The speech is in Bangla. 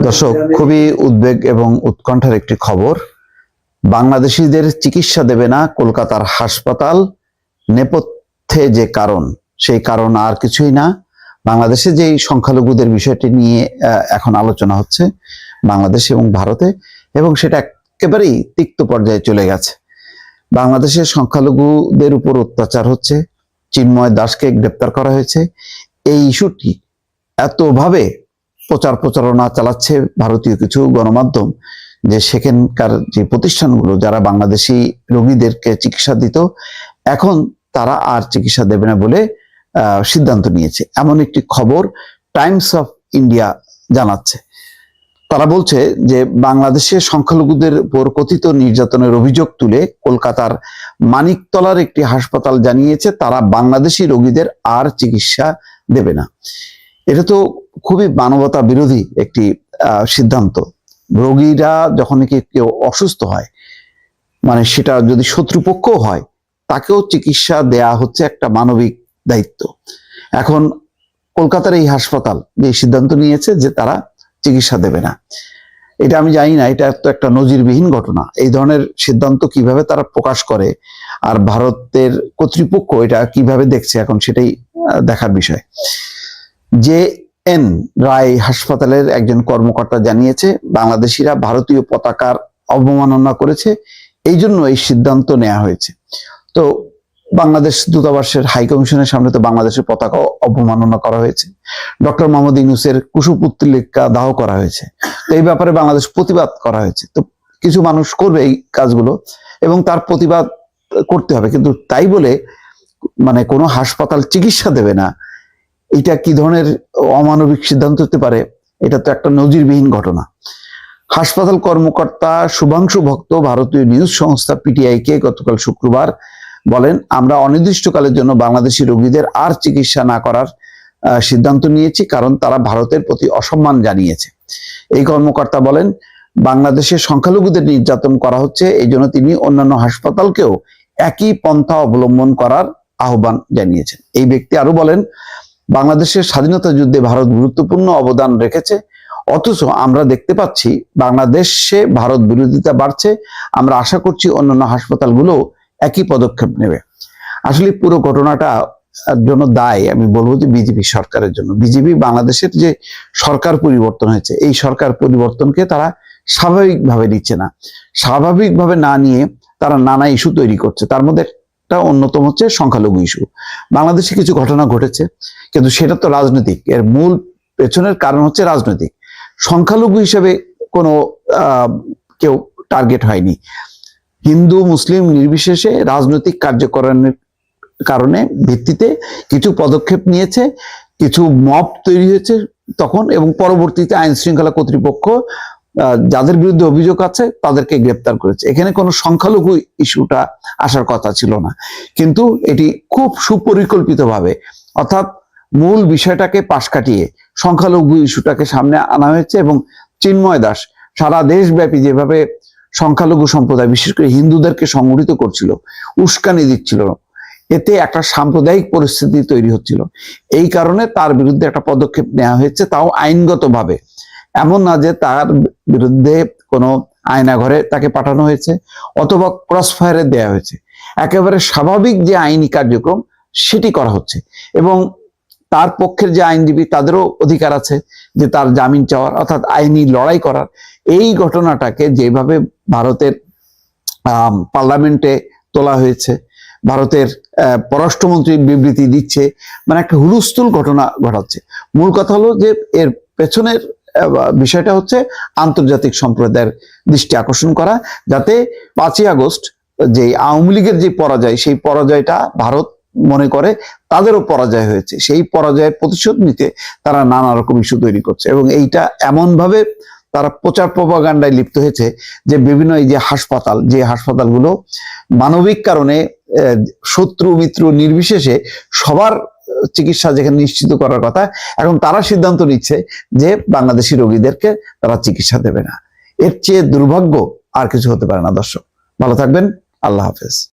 দর্শক, খুবই উদ্বেগ এবং উৎকণ্ঠার একটি খবর। বাংলাদেশিদের চিকিৎসা দেবে না কলকাতার হাসপাতাল। নেপথ্যে যে কারণ, সেই কারণ আর কিছুই না। বাংলাদেশে যেই সংখ্যালঘুদের বিষয়টি নিয়ে এখন আলোচনা হচ্ছে বাংলাদেশ এবং ভারতে, এবং সেটা একেবারেই তিক্ত পর্যায়ে চলে গেছে। বাংলাদেশের সংখ্যালঘুদের উপর অত্যাচার হচ্ছে, চিন্ময় দাসকে গ্রেপ্তার করা হয়েছে। এই ইস্যুটি এতভাবে প্রচারণা চালাচ্ছে ভারতীয় কিছু গণমাধ্যম যে সেখানকার যে প্রতিষ্ঠানগুলো যারা বাংলাদেশি রোগীদেরকে চিকিৎসা দিত, এখন তারা আর চিকিৎসা দেবে না বলে সিদ্ধান্ত নিয়েছে। এমন একটি খবর টাইমস অফ ইন্ডিয়া জানাচ্ছে। তারা বলছে যে বাংলাদেশের সংখ্যালঘুদের উপর কথিত নির্যাতনের অভিযোগ তুলে কলকাতার মানিকতলার একটি হাসপাতাল জানিয়েছে তারা বাংলাদেশি রোগীদের আর চিকিৎসা দেবে না। এটা তো খুবই মানবতা বিরোধী একটি সিদ্ধান্ত। রোগীরা যখন কেউ অসুস্থ হয়, মানে সেটা যদি শত্রুপক্ষ হয়, তাকেও চিকিৎসা দেয়া হচ্ছে একটা মানবিক দায়িত্ব। এখন কলকাতার এই হাসপাতাল যে সিদ্ধান্ত নিয়েছে যে তারা চিকিৎসা দেবে না, এটা আমি জানি না, এটা তো একটা নজিরবিহীন ঘটনা। এই ধরনের সিদ্ধান্ত কিভাবে তারা প্রকাশ করে আর ভারতের কর্তৃপক্ষ এটা কিভাবে দেখছে, এখন সেটাই দেখার বিষয়। যে এন রায় হাসপাতালের একজন কর্মকর্তা জানিয়েছে বাংলাদেশিরা ভারতীয় পতাকার অবমাননা করেছে, এই জন্য এই সিদ্ধান্ত নেওয়া হয়েছে। তো বাংলাদেশ দূতাবাসের হাই কমিশনের সামনে তো বাংলাদেশের পতাকা অবমাননা করা হয়েছে, ডক্টর মোহাম্মদ ইউনূসের কুশপুত্তলিকা দাহ করা হয়েছে। তো এই ব্যাপারে বাংলাদেশ প্রতিবাদ করা হয়েছে। তো কিছু মানুষ করবে এই কাজগুলো এবং তার প্রতিবাদ করতে হবে, কিন্তু তাই বলে মানে কোনো হাসপাতাল চিকিৎসা দেবে না, এটা কি ধরনের অমানবিক সিদ্ধান্ত হতে পারে? এটা তো একটা নজিরবিহীন ঘটনা। হাসপাতাল কর্মকর্তা শুভাংশু ভক্ত ভারতীয় নিউজ সংস্থা পিটিআই কে গতকাল শুক্রবার বলেন, আমরা অনির্দিষ্টকালের জন্য বাংলাদেশি রোগীদের আর চিকিৎসা না করার সিদ্ধান্ত নিয়েছি, কারণ তারা ভারতের প্রতি অসম্মান জানিয়েছে। এই কর্মকর্তা বলেন, বাংলাদেশের সংখ্যালঘুদের নির্যাতন করা হচ্ছে, এই জন্য তিনি অন্যান্য হাসপাতালকেও একই পন্থা অবলম্বন করার আহ্বান জানিয়েছেন। এই ব্যক্তি আরো বলেন, বাংলাদেশের স্বাধীনতা যুদ্ধে ভারত গুরুত্বপূর্ণ অবদান রেখেছে, অথচ আমরা দেখতে পাচ্ছি বাংলাদেশে ভারত বিরোধিতা বাড়ছে। আমরা আশা করছি অন্যান্য হাসপাতালগুলো একই পদক্ষেপ নেবে। আসলে পুরো ঘটনাটা জন্য দায় আমি বলবো যে বিজেপি সরকারের জন্য। বিজেপি বাংলাদেশের যে সরকার পরিবর্তন হয়েছে, এই সরকার পরিবর্তনকে তারা স্বাভাবিকভাবে নিচ্ছে না। স্বাভাবিকভাবে না নিয়ে তারা নানা ইস্যু তৈরি করছে। তার মধ্যে একটা অন্যতম হচ্ছে সংখ্যালঘু ইস্যু। বাংলাদেশে কিছু ঘটনা ঘটেছে, কিন্তু সেটা তো রাজনৈতিক, এর মূল পেছনের কারণ হচ্ছে রাজনৈতিক। সংখ্যালঘু হিসেবে কোনো কেউ টার্গেট হয়নি। হিন্দু মুসলিম নির্বিশেষে রাজনৈতিক কার্যকরণের কারণে ভিত্তিতে কিছু পদক্ষেপ নিয়েছে, কিছু মব তৈরি হয়েছে তখন, এবং পরবর্তীতে আইন শৃঙ্খলা কর্তৃপক্ষ যাদের বিরুদ্ধে অভিযোগ আছে তাদেরকে গ্রেপ্তার করেছে। এখানে কোনো সংখ্যালঘু ইস্যুটা আসার কথা ছিল না, কিন্তু এটি খুব সুপরিকল্পিতভাবে, অর্থাৎ মূল বিষয়টাকে পাশ কাটিয়ে সংখ্যালঘু ইস্যুটাকে সামনে আনা হয়েছে। এবং চিন্ময় দাস সারা দেশব্যাপী যেভাবে সংখ্যালঘু সম্প্রদায় বিশেষ করে হিন্দুদেরকে সংগঠিত করছিল, উস্কানি দিচ্ছিল, এতে একটা সাম্প্রদায়িক পরিস্থিতি তৈরি হচ্ছিল। এই কারণে তার বিরুদ্ধে একটা পদক্ষেপ নেওয়া হয়েছে, তাও আইনগতভাবে। এমন না যে তার বিরুদ্ধে কোনো আয়নাঘরে তাকে পাঠানো হয়েছে অথবা ক্রসফায়ারে দেওয়া হয়েছে। একেবারে স্বাভাবিক যে আইনি কার্যক্রম সেটি করা হচ্ছে, এবং তার পক্ষের যে আইনজীবী তাদেরও অধিকার আছে যে তার জামিন চাওয়ার, অর্থাৎ আইনি লড়াই করার। এই ঘটনাটাকে যেভাবে ভারতের পার্লামেন্টে তোলা হয়েছে, ভারতের পররাষ্ট্রমন্ত্রী বিবৃতি দিচ্ছে, মানে একটা হুলস্থুল ঘটনা ঘটাচ্ছে। মূল কথা হলো যে এর পেছনের বিষয়টা হচ্ছে আন্তর্জাতিক সম্প্রদায়ের দৃষ্টি আকর্ষণ করা, যাতে 5ই আগস্ট যে আওয়ামী লীগের যে পরাজয়, সেই পরাজয়টা ভারত মনে করে তাদেরও পরাজয় হয়েছে, সেই পরাজয়ের প্রতিশোধ নিতে তারা নানা রকম ইস্যু তৈরি করছে। এবং এইটা এমন ভাবে তারা প্রচার প্রপাগান্ডায় লিপ্ত হয়েছে যে বিভিন্ন এই যে হাসপাতালগুলো মানবিক কারণে শত্রু মিত্র নির্বিশেষে সবার চিকিৎসা যেখানে নিশ্চিত করার কথা, এখন তারা সিদ্ধান্ত নিচ্ছে যে বাংলাদেশি রোগীদেরকে তারা চিকিৎসা দেবে না। এর চেয়ে দুর্ভাগ্য আর কিছু হতে পারে না। দর্শক, ভালো থাকবেন। আল্লাহ হাফেজ।